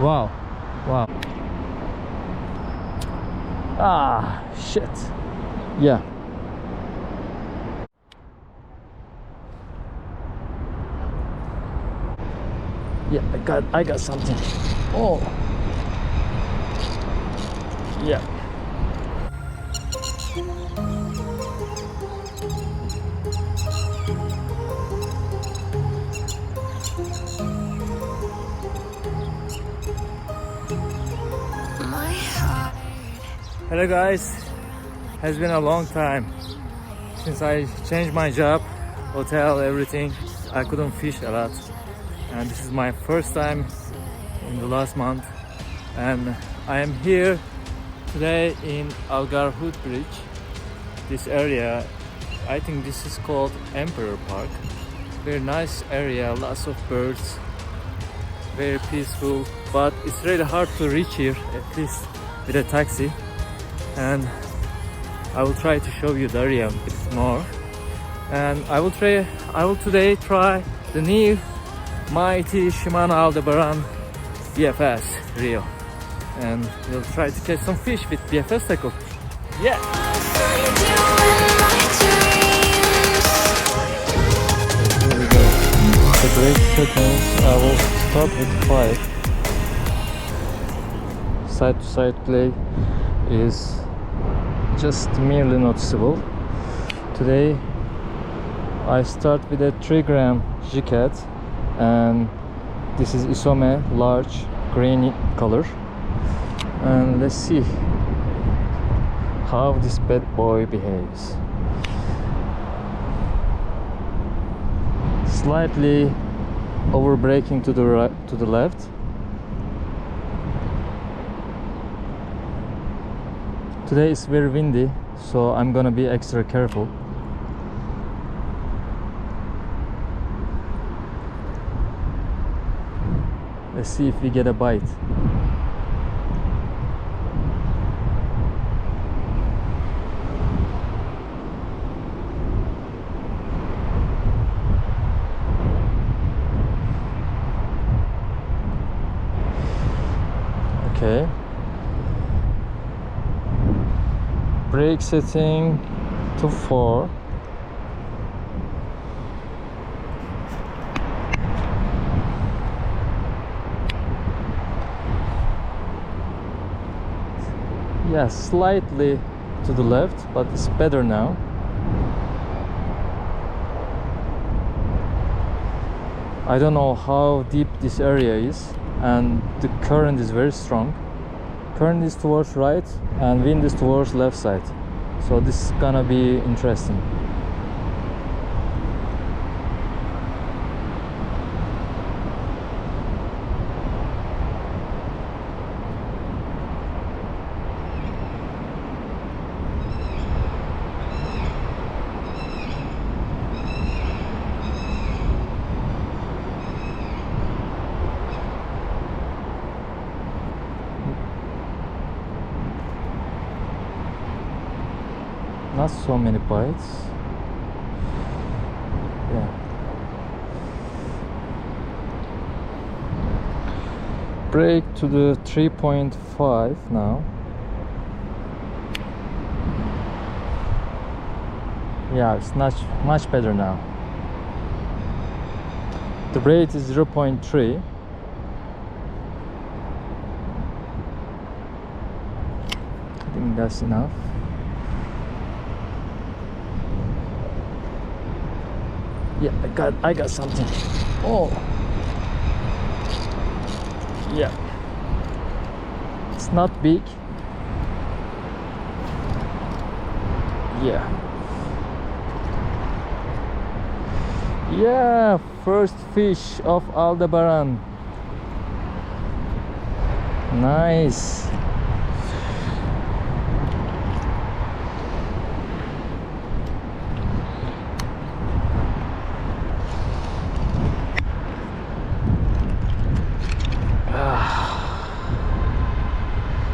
Wow, wow. Ah, shit. Yeah. Yeah, I got something. Oh. Yeah. Hello guys, has been a long time since I changed my job, hotel, everything. I couldn't fish a lot, and this is my first time in the last month, and I am here today in Algarhood Bridge. This area, I think this is called Emperor Park. Very nice area, lots of birds, very peaceful, but it's really hard to reach here, at least with a taxi. And I will try to show you the area a bit more. And I will today try the new mighty Shimano ALDEBARAN BFS reel, and we'll try to catch some fish with BFS tackle. Yeah. Here we go. The great seconds. I will start with 5. Side to side play is just merely noticeable. Today I start with a 3-gram jig head, and this is Isome, large, grainy color. And let's see how this bad boy behaves. Slightly over braking to the right, to the left. Today it's very windy, so I'm gonna be extra careful. Let's see if we get a bite. Okay. Brake setting to 4. Yeah, slightly to the left, but it's better now. I don't know how deep this area is, and the current is very strong. Current is towards right and wind is towards left side, so this is gonna be interesting. Not so many bites. Yeah. Brake to the 3.5 now. Yeah, it's much better now. The braid is 0.3. I think that's enough. Yeah, I got something. Oh. Yeah. It's not big. Yeah. Yeah, first fish of ALDEBARAN. Nice.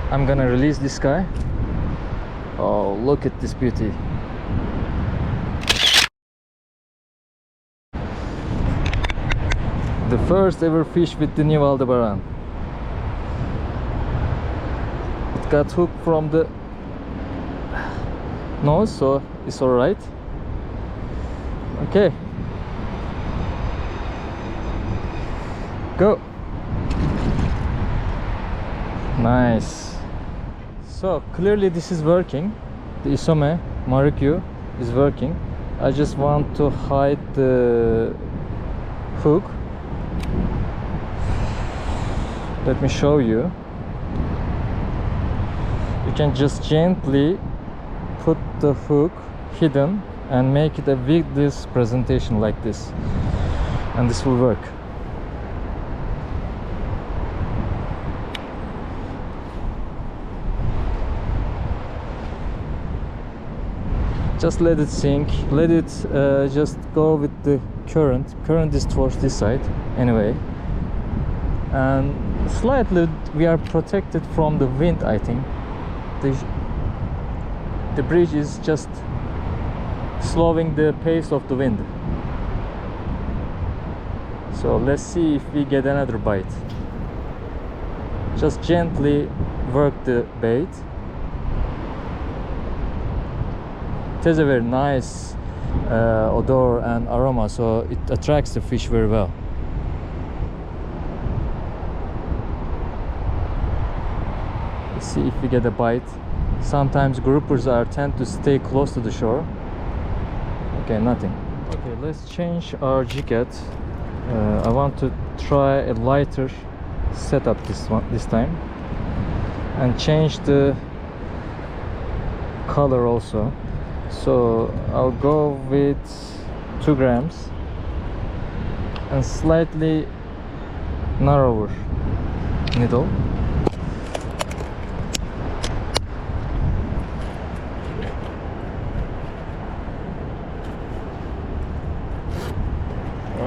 I'm gonna release this guy. Oh, look at this beauty. The first ever fish with the new ALDEBARAN. It got hooked from the nose, so it's all right. Okay, go. Nice. So clearly this is working. The Isome Marikyu is working. I just want to hide the hook. Let me show you. You can just gently put the hook hidden and make it a weedless presentation like this, and this will work. Just let it sink, let it just go with the current. Current is towards this side anyway, and slightly we are protected from the wind. I think the bridge is just slowing the pace of the wind. So let's see if we get another bite. Just gently work the bait. It has a very nice odor and aroma, so it attracts the fish very well. Let's see if we get a bite. Sometimes groupers tend to stay close to the shore. Okay, nothing. Okay, let's change our jig head. I want to try a lighter setup this time, and change the color also. So I'll go with 2 grams and slightly narrower needle.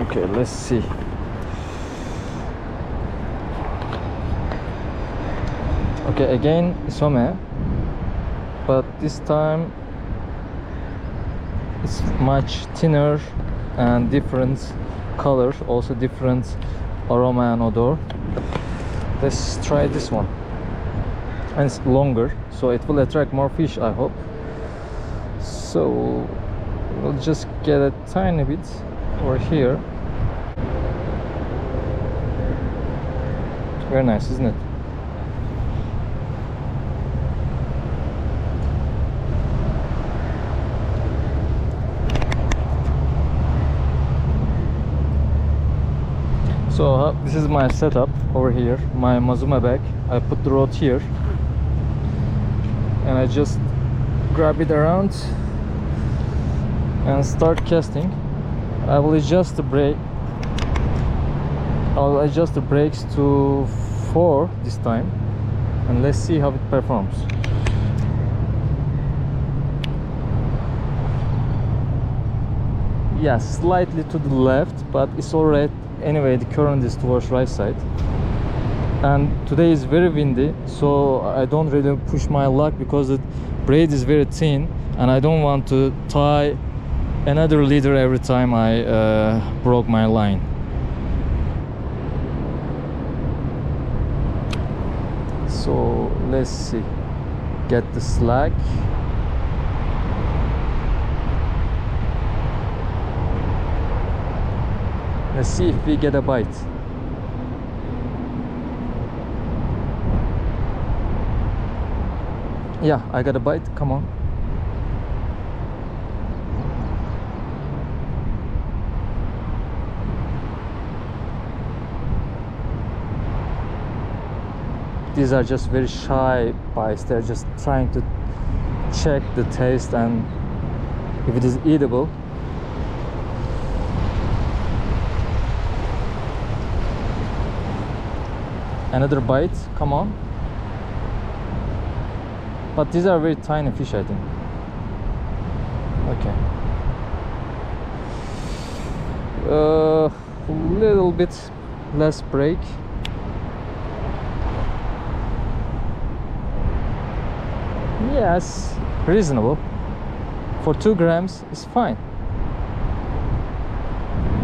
Okay, let's see. Okay, again Isome, but this time it's much thinner and different color, also different aroma and odor. Let's try this one, and it's longer, so it will attract more fish, I hope. So we'll just get a tiny bit over here. Very nice, isn't it? So this is my setup over here, my Mazuma bag. I put the rod here and I just grab it around and start casting. I will adjust the brake. I'll adjust the brakes to 4 this time, and let's see how it performs. Yeah, slightly to the left, but it's alright. Anyway, the current is towards right side, and today is very windy, so I don't really push my luck because the braid is very thin, and I don't want to tie another leader every time I broke my line. So let's see, get the slack. Let's see if we get a bite. Yeah, I got a bite. Come on. These are just very shy bites. They're just trying to check the taste and if it is eatable. Another bite, come on. But these are very tiny fish, I think. Okay. A little bit less break. Yes, reasonable. For 2 grams, it's fine.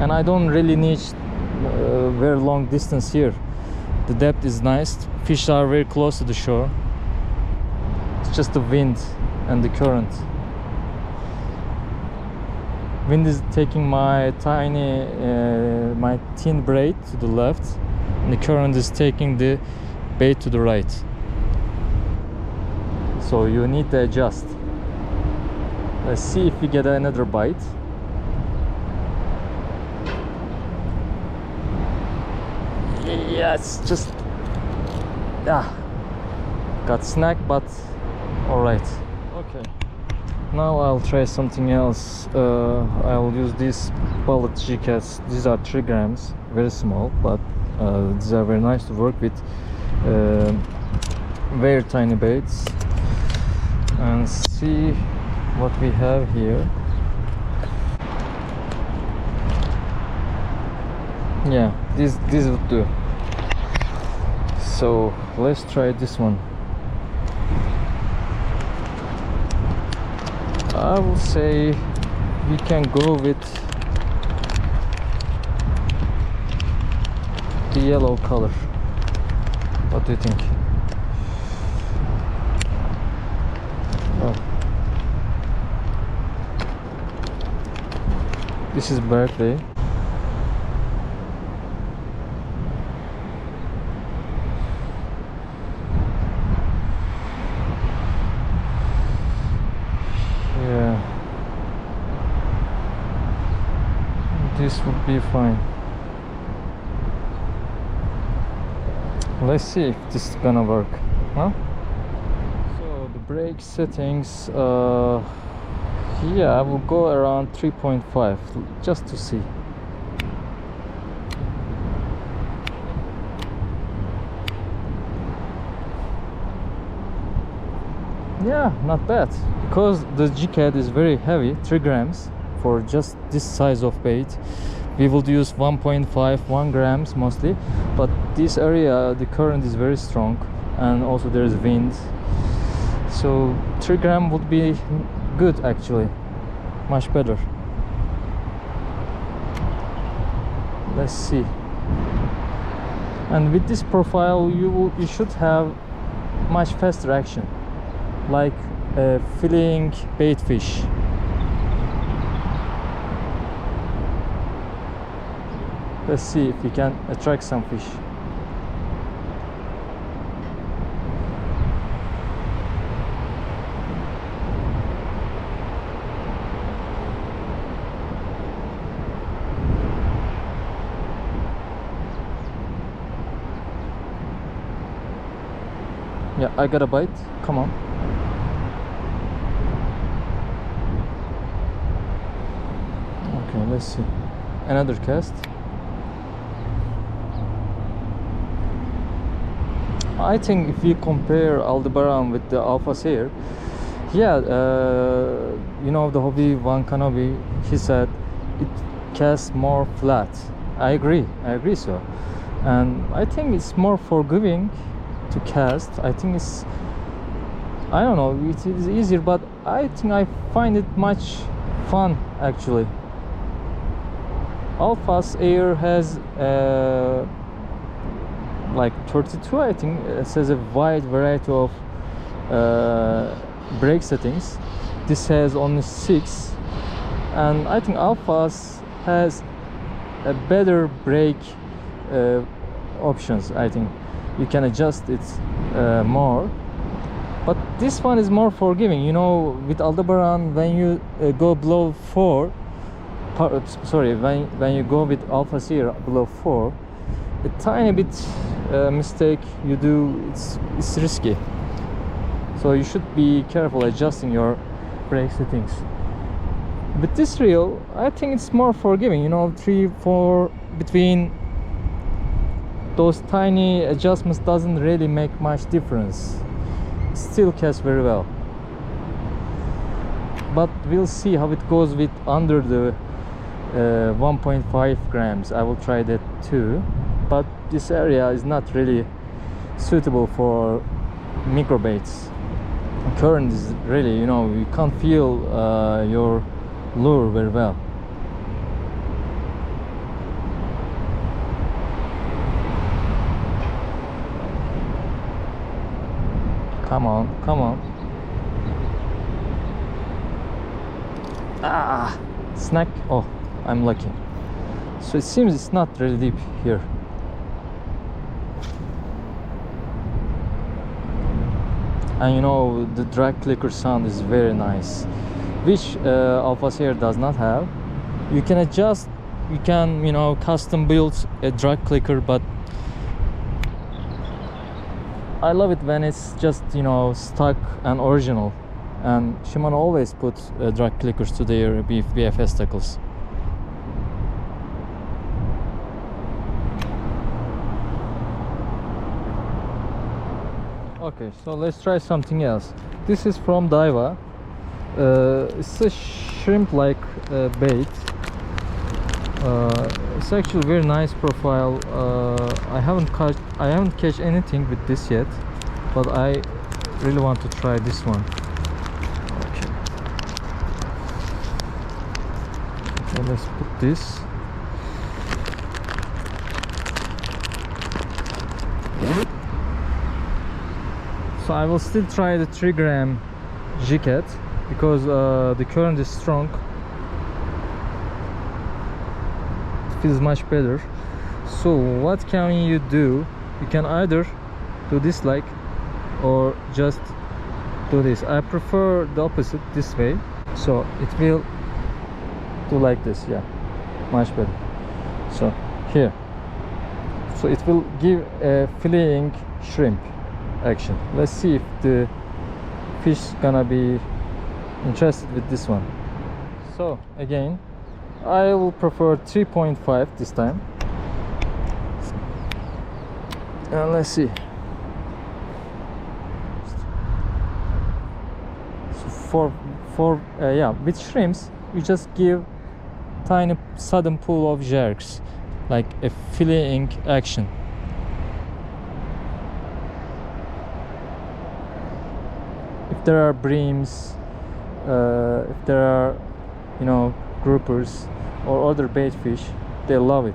And I don't really need very long distance here. The depth is nice. Fish are very close to the shore. just the wind and the current. Wind is taking my tiny, my thin braid to the left, and the current is taking the bait to the right. So you need to adjust. Let's see if we get another bite. Yes, just got snagged, but all right. Okay. Now I'll try something else. I'll use these bullet jigs. These are 3 grams, very small, but these are very nice to work with. Very tiny baits. And see what we have here. Yeah, this would do. So let's try this one. I will say we can go with the yellow color. What do you think? Oh. This is Berkeley. This would be fine. Let's see if this is gonna work, huh? So the brake settings, yeah, I will go around 3.5 just to see. Yeah, not bad, because the jig head is very heavy, 3 grams. For just this size of bait, we will use 1.5, 1 grams mostly, but this area the current is very strong, and also there is wind, so 3 gram would be good, actually much better. Let's see. And with this profile you should have much faster action, like filling bait fish. Let's see if we can attract some fish. Yeah, I got a bite. Come on. Okay, let's see. Another cast. I think if you compare Aldebaran with the Alpha Seer, yeah, you know, the hobby Van Kanobi, he said it casts more flat. I agree so. And I think it's more forgiving to cast. I think it's, I don't know, it is easier, but I think I find it much fun actually. Alpha's Air has like 32, I think. It says a wide variety of brake settings. This has only 6, and I think Alpha's has a better brake options. I think you can adjust it more, but this one is more forgiving. You know, with Aldebaran, when you go below 4, sorry, when you go with Alpha Seer below 4, a tiny bit mistake you do, it's risky. So you should be careful adjusting your brake settings. With this reel, I think it's more forgiving. You know, 3, 4 between those tiny adjustments doesn't really make much difference. Still casts very well. But we'll see how it goes with under the 1.5 grams. I will try that too. But this area is not really suitable for micro baits. Current is really, you know, you can't feel your lure very well. Come on, come on. Ah, snack. Oh, I'm lucky. So it seems it's not really deep here. And you know, the drag clicker sound is very nice, which Alpha's here does not have. You can adjust, you can, you know, custom build a drag clicker, but I love it when it's just, you know, stock and original. And Shimano always puts drag clickers to their BFS tackles. Okay, so let's try something else. This is from Daiwa. It's a shrimp-like bait. It's actually very nice profile. I haven't catch anything with this yet, but I really want to try this one. Okay. Okay, let's put this. So I will still try the 3-gram jig head because the current is strong. It feels much better. So what can you do? You can either do this like, or just do this. I prefer the opposite, this way. So it will do like this, yeah, much better. So here, so it will give a filleting shrimp action. Let's see if the fish gonna be interested with this one. So again, I will prefer 3.5 this time. And let's see. So for yeah, with shrimps you just give tiny sudden pull of jerks, like a filleting action. If there are breams, if there are, you know, groupers or other bait fish, they love it.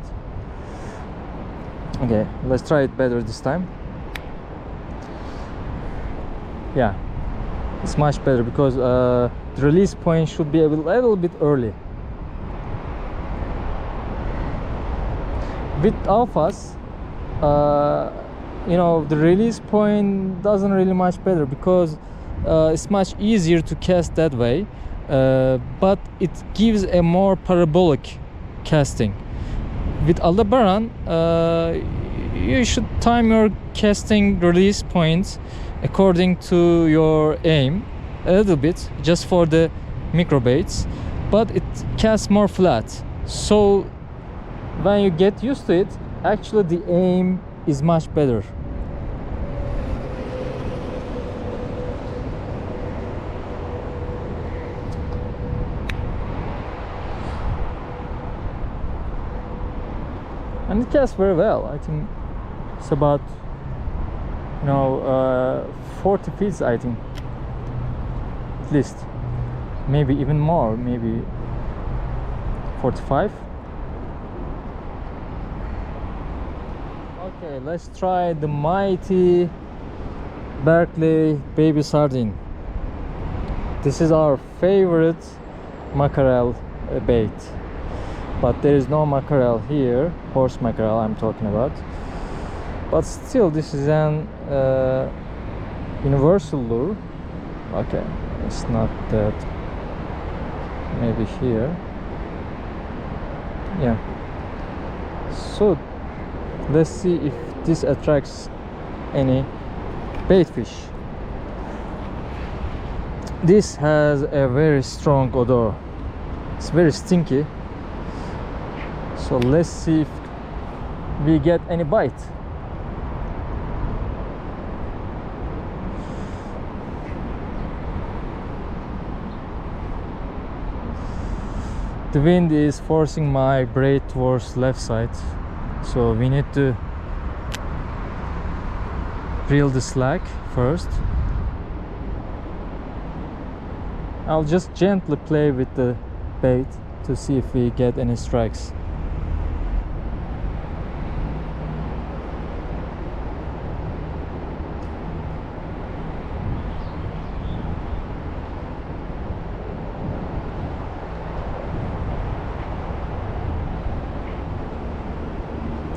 Okay, let's try it better this time. Yeah, it's much better because the release point should be a little bit early. With alphas, you know, the release point doesn't really much better because it's much easier to cast that way, but it gives a more parabolic casting. With ALDEBARAN, you should time your casting release points according to your aim a little bit, just for the micro baits, but it casts more flat. So when you get used to it, actually the aim is much better. And it casts very well. I think it's about, you know, 40 feet, I think, at least. Maybe even more, maybe 45. Okay, let's try the mighty Berkeley baby sardine. This is our favorite mackerel bait. But there is no mackerel here, horse mackerel I'm talking about. But still, this is an universal lure. Okay, it's not that. Maybe here. Yeah. So let's see if this attracts any bait fish. This has a very strong odor. It's very stinky. So let's see if we get any bite. The wind is forcing my braid towards left side, so we need to reel the slack first. I'll just gently play with the bait to see if we get any strikes.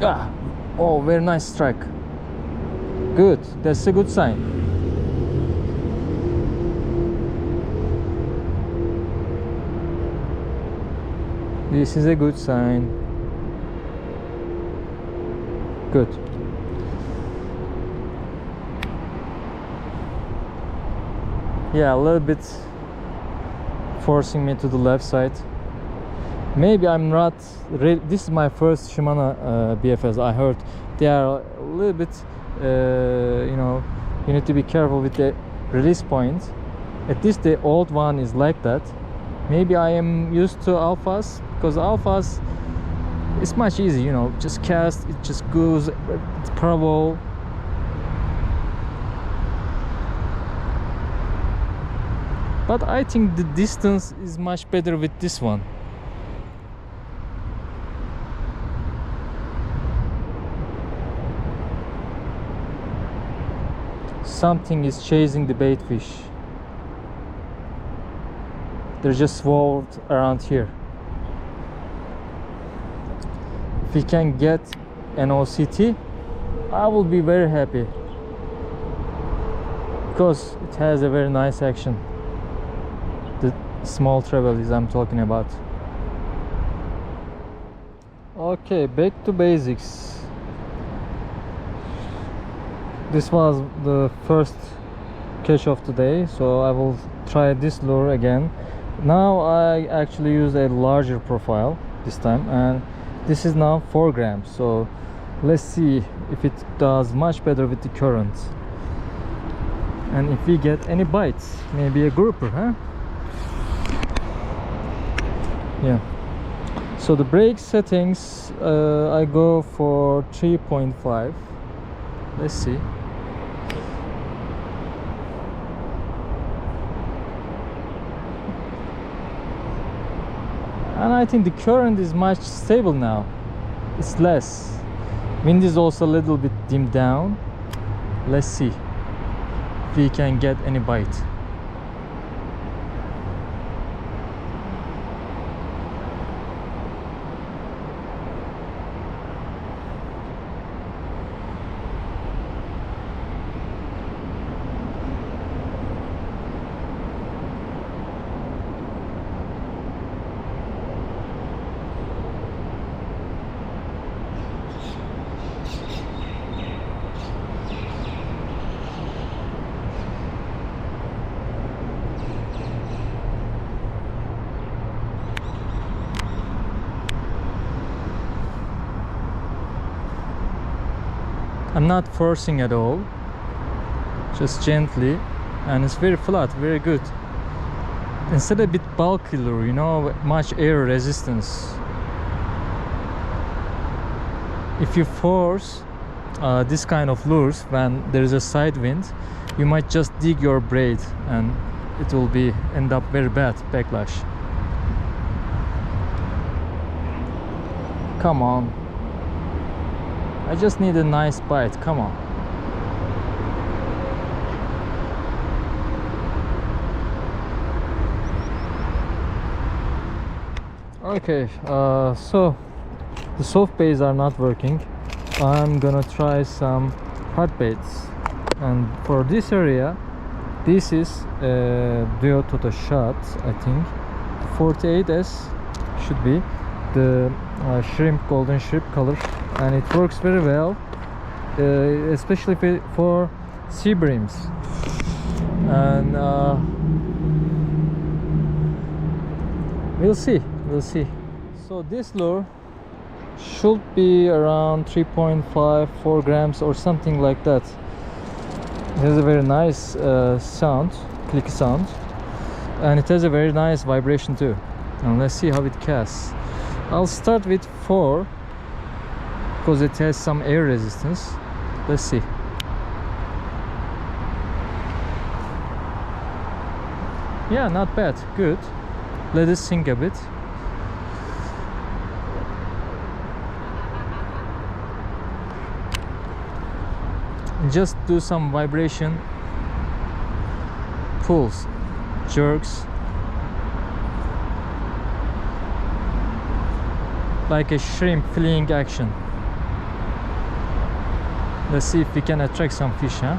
Ah, oh, very nice strike. Good, that's a good sign. This is a good sign. Good. Yeah, a little bit forcing me to the left side. Maybe I'm not this is my first Shimano BFS. I heard they are a little bit you know, you need to be careful with the release point. At least the old one is like that. Maybe I am used to alphas, because alphas, it's much easier, you know, just cast, it just goes, it's parabol. But I think the distance is much better with this one. Something is chasing the bait fish. They're just swarmed around here. If we can get an OCT, I will be very happy, because it has a very nice action. The small trebles I'm talking about. Okay, back to basics. This was the first catch of the day, so I will try this lure again. Now I actually use a larger profile this time, and this is now 4 grams, so let's see if it does much better with the current, and if we get any bites. Maybe a grouper, huh? Yeah. So the brake settings, I go for 3.5. Let's see. And I think the current is much stable now. It's less. Wind is also a little bit dimmed down. Let's see if we can get any bite. I'm not forcing at all, just gently, and it's very flat, very good. Instead of a bit bulky lure, you know, much air resistance. If you force this kind of lures when there is a side wind, you might just dig your braid and it will be end up very bad backlash. Come on. I just need a nice bite, come on. Okay, so the soft baits are not working. I'm gonna try some hard baits. And for this area, this is a Duo Toto shot, I think. 48S should be the shrimp, golden shrimp color. And it works very well, especially for sea breams. And we'll see. So this lure should be around 3.5, 4 grams or something like that. It has a very nice sound, clicky sound, and it has a very nice vibration too. And let's see how it casts. I'll start with 4 because it has some air resistance. Let's see. Yeah, not bad, good. Let it sink a bit. Just do some vibration, pulls, jerks, like a shrimp fleeing action. Let's see if we can attract some fish, huh?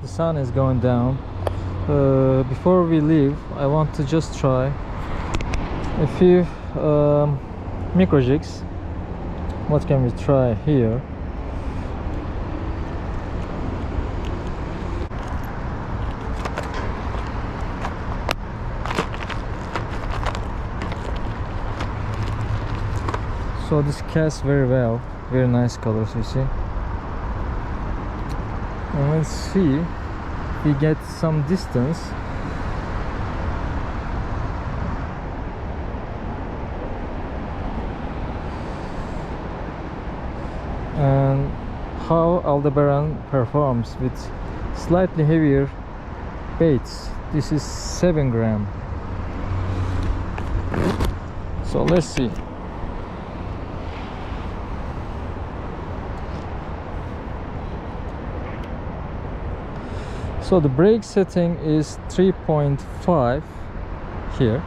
The sun is going down. Before we leave, I want to just try a few micro jigs. What can we try here? So this casts very well, very nice colors, you see. And let's see if we get some distance. And how Aldebaran performs with slightly heavier baits. This is 7 gram. So let's see. So the brake setting is 3.5 here.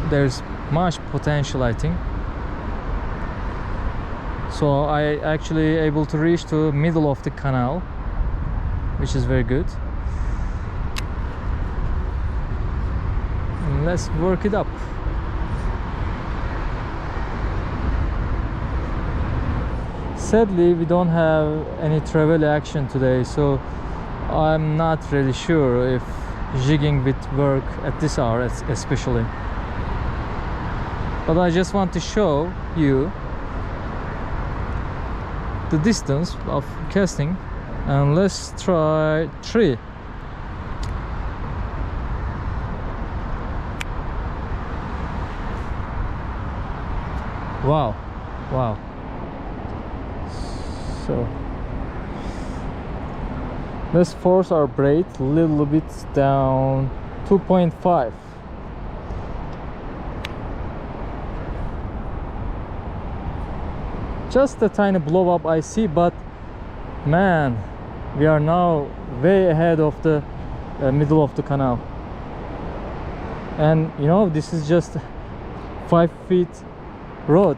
There's much potential, I think. So I actually able to reach to middle of the canal, which is very good. And let's work it up. Sadly, we don't have any travel action today, so I'm not really sure if jigging would work at this hour especially. But I just want to show you the distance of casting, and let's try 3. Wow, wow. So let's force our braid a little bit down. 2.5. Just a tiny blow up I see, but man, we are now way ahead of the middle of the canal. And you know, this is just 5 feet road.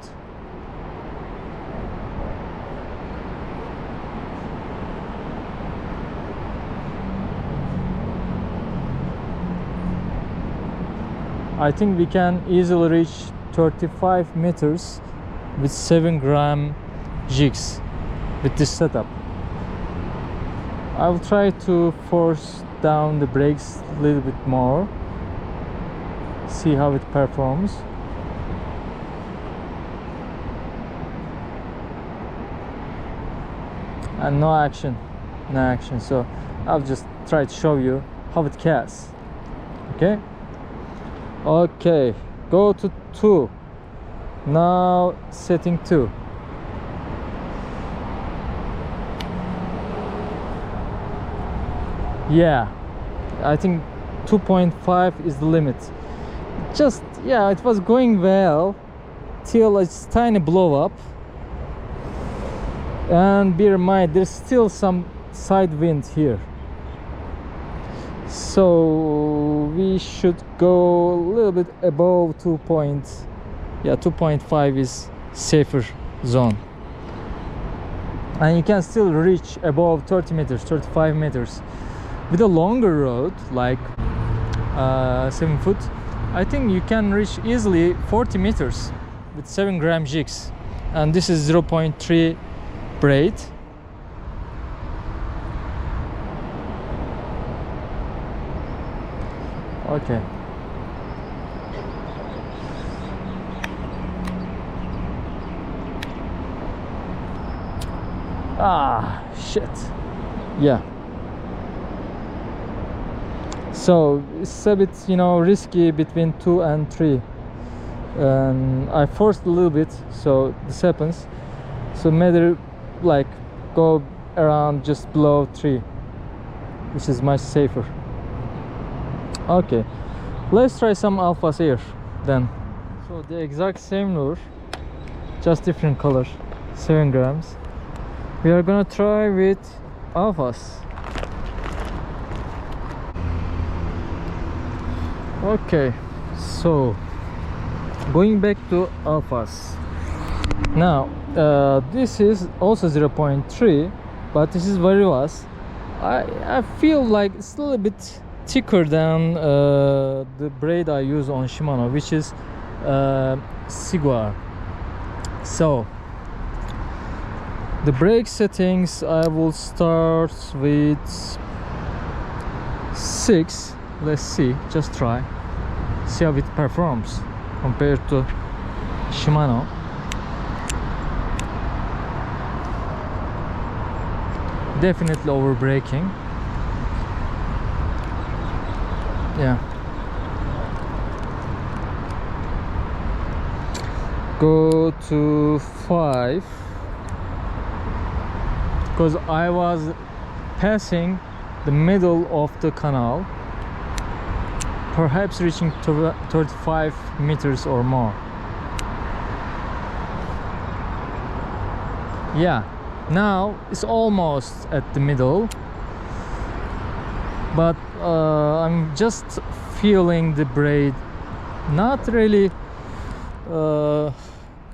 I think we can easily reach 35 meters with 7 gram jigs with this setup. I will try to force down the brakes a little bit more, see how it performs. And no action, so I'll just try to show you how it casts. Okay, go to 2. Now setting 2. Yeah, I think 2.5 is the limit. Just, yeah, it was going well till a tiny blow up. And bear in mind, there's still some side wind here, so we should go a little bit above 2.5 is safer zone, and you can still reach above 30 meters, 35 meters with a longer rod like 7 foot. I think you can reach easily 40 meters with 7 gram jigs, and this is 0.3 braid. Okay. Ah, shit. Yeah. So it's a bit, you know, risky between 2 and 3, and I forced a little bit, so this happens. So maybe like go around just below 3, which is much safer. Okay, let's try some alphas here then. So the exact same lure, just different color, 7 grams. We are gonna try with alphas. Okay, so going back to alphas. Now this is also 0.3, but this is Varivas. I feel like it's a little bit thicker than the braid I use on Shimano, which is Seaguar. So the brake settings, I will start with 6. Let's see, just try, see how it performs compared to Shimano. Definitely over braking. Yeah. Go to 5, because I was passing the middle of the canal, perhaps reaching 35 meters or more. Yeah, now it's almost at the middle, but I'm just feeling the braid, not really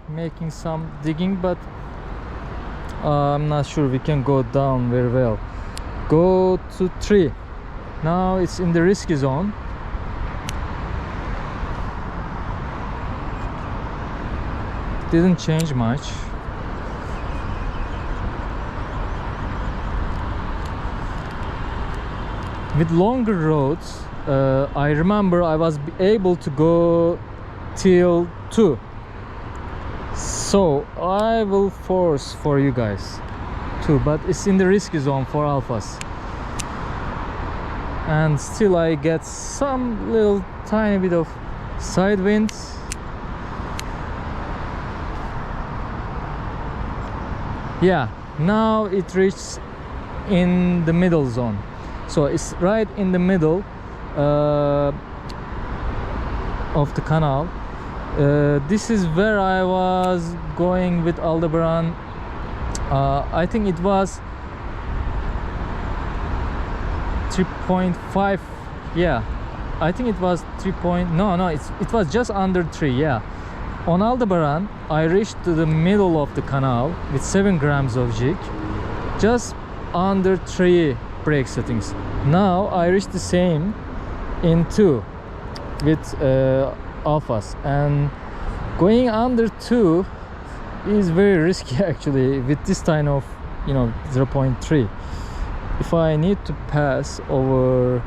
making some digging, but I'm not sure we can go down very well. Go to 3. Now it's in the risky zone. Didn't change much. With longer rods, I remember I was able to go till 2. So I will force for you guys 2, but it's in the risky zone for alphas. And still I get some little tiny bit of side winds. Yeah, now it reaches in the middle zone, so it's right in the middle of the canal. This is where I was going with Aldebaran. I think it was 3.5. Yeah, I think it was 3. No, it was just under 3. Yeah, on Aldebaran I reached to the middle of the canal with 7 grams of jig, just under 3 brake settings. Now I reached the same in 2 with alphas, and going under 2 is very risky actually with this kind of, you know, 0.3. If I need to pass over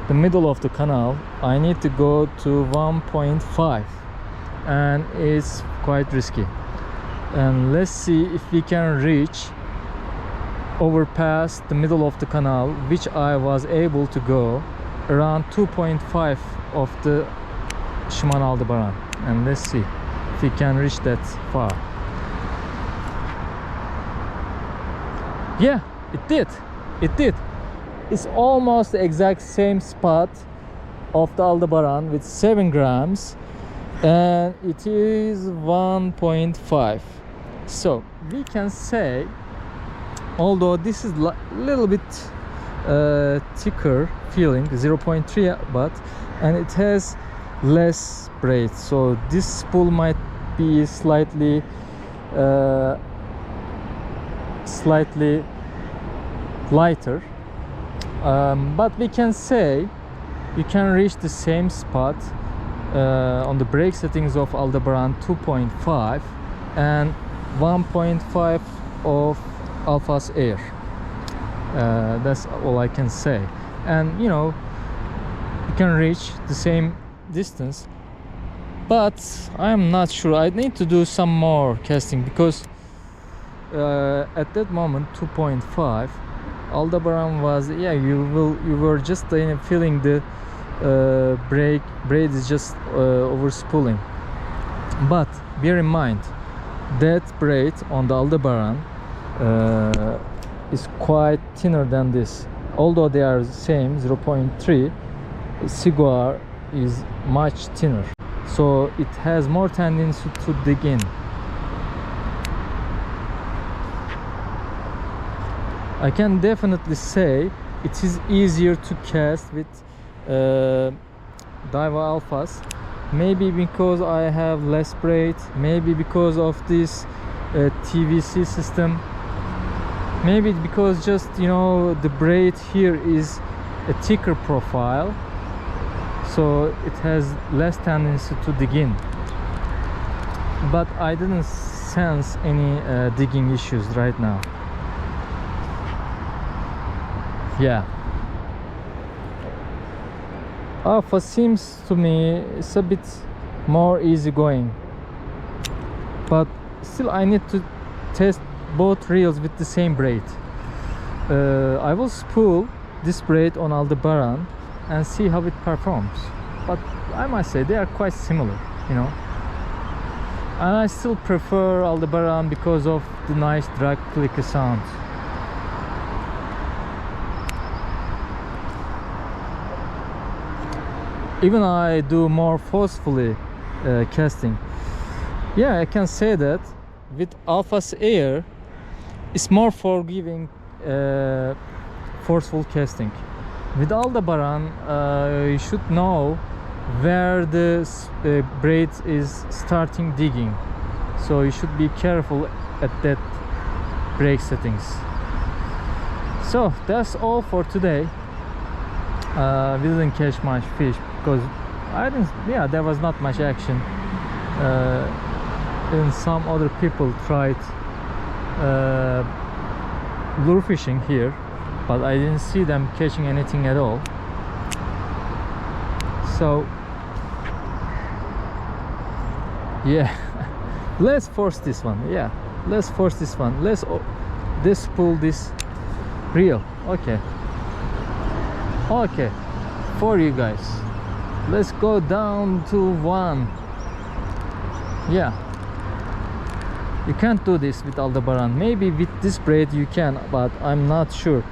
the middle of the canal, I need to go to 1.5, and it's quite risky. And let's see if we can reach overpass the middle of the canal, which I was able to go around 2.5 of the Shimano Aldebaran, and let's see if we can reach that far. Yeah, it did. It's almost the exact same spot of the Aldebaran with 7 grams, and it is 1.5. So we can say, although this is a little bit thicker feeling, 0.3, but and it has less braid, so this spool might be slightly lighter, but we can say you can reach the same spot on the brake settings of Aldebaran 2.5 and 1.5 of Alpha's Air. That's all I can say. And you know, you can reach the same distance, but I'm not sure. I need to do some more casting, because at that moment 2.5 Aldebaran was, yeah, you were just feeling the braid is just over spooling. But bear in mind that braid on the Aldebaran is quite thinner than this. Although they are the same 0.3, Seaguar is much thinner, so it has more tendency to dig in. I can definitely say it is easier to cast with Daiwa Alphas. Maybe because I have less braid, maybe because of this TVC system, maybe because just, you know, the braid here is a thicker profile, so it has less tendency to dig in. But I didn't sense any digging issues right now. Yeah, Alpha seems to me it's a bit more easygoing, but still I need to test both reels with the same braid. I will spool this braid on Aldebaran and see how it performs, but I must say they are quite similar, you know, and I still prefer Aldebaran because of the nice drag clicky sound. Even I do more forcefully casting. Yeah, I can say that with Alpha's Air it's more forgiving forceful casting. With Aldebaran you should know where the braid is starting digging, so you should be careful at that break settings. So that's all for today. We didn't catch much fish because I didn't, yeah, there was not much action. And some other people tried lure fishing here, but I didn't see them catching anything at all. So yeah, let's force this one. Yeah, let's force this one. Let's pull this reel. Okay, for you guys, let's go down to 1. Yeah, you can't do this with Aldebaran. Maybe with this braid you can, but I'm not sure.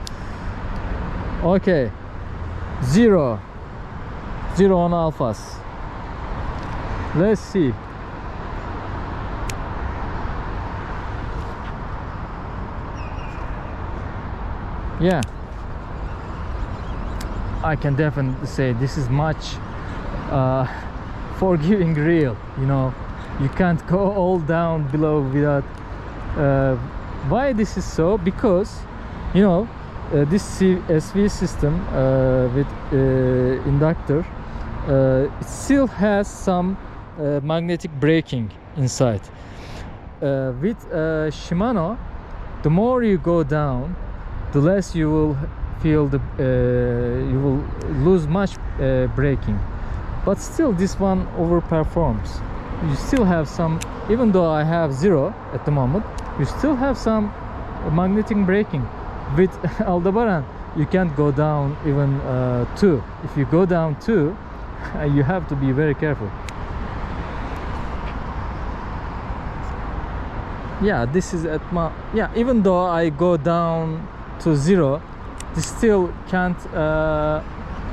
Okay, 0 on Alphas. Let's see. Yeah, I can definitely say this is much forgiving reel. You know, you can't go all down below without why this is so? Because, you know, this SV system with inductor, it still has some magnetic braking inside. With Shimano, the more you go down, the less you will feel the you will lose much braking. But still this one overperforms. You still have some, even though I have 0 at the moment, you still have some magnetic braking. With Aldebaran you can't go down even 2. If you go down 2, you have to be very careful. Yeah, this is at my, yeah, even though I go down to 0, this still can't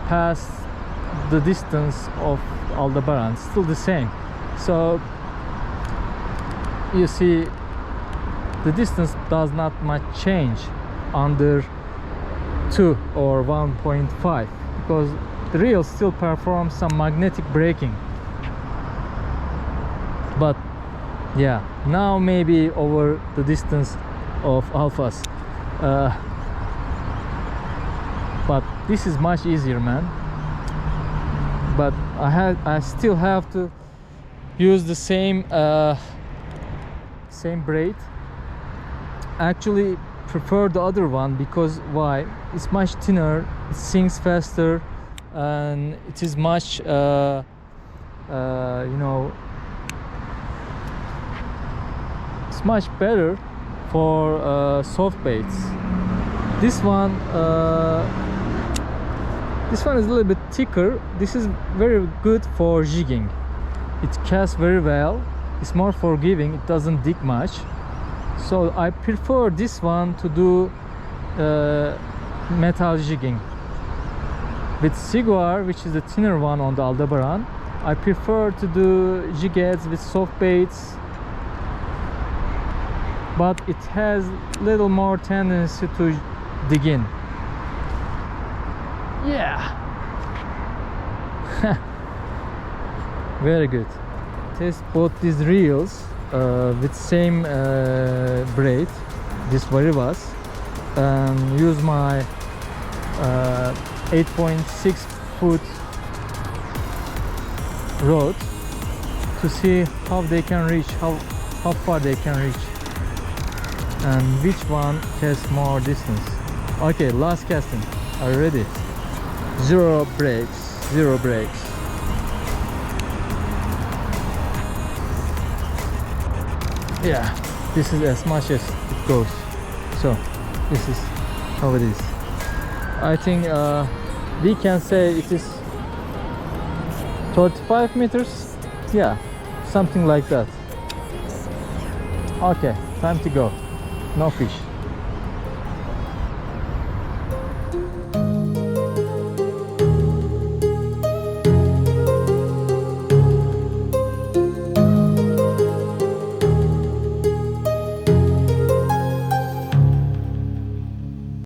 pass the distance of Aldebaran. Still the same. So you see the distance does not much change under 2 or 1.5, because the reel still performs some magnetic braking. But yeah, now maybe over the distance of Alphas, but this is much easier, man. But I still have to use the same braid. Actually prefer the other one, because why? It's much thinner, it sinks faster, and it is much you know, it's much better for soft baits. This one is a little bit thicker. This is very good for jigging. It casts very well. It's more forgiving. It doesn't dig much. So I prefer this one to do metal jigging. With Seaguar, which is the thinner one on the Aldebaran, I prefer to do jig heads with soft baits, but it has little more tendency to dig in. Yeah. Very good. Test both these reels with same braid, this Varivas, and use my 8.6 foot rod to see how they can reach, how far they can reach, and which one casts more distance. Okay, last casting. Are you ready? Zero breaks. Yeah, this is as much as it goes. So this is how it is. I think we can say it is 35 meters. Yeah, something like that. Okay, time to go. No fish.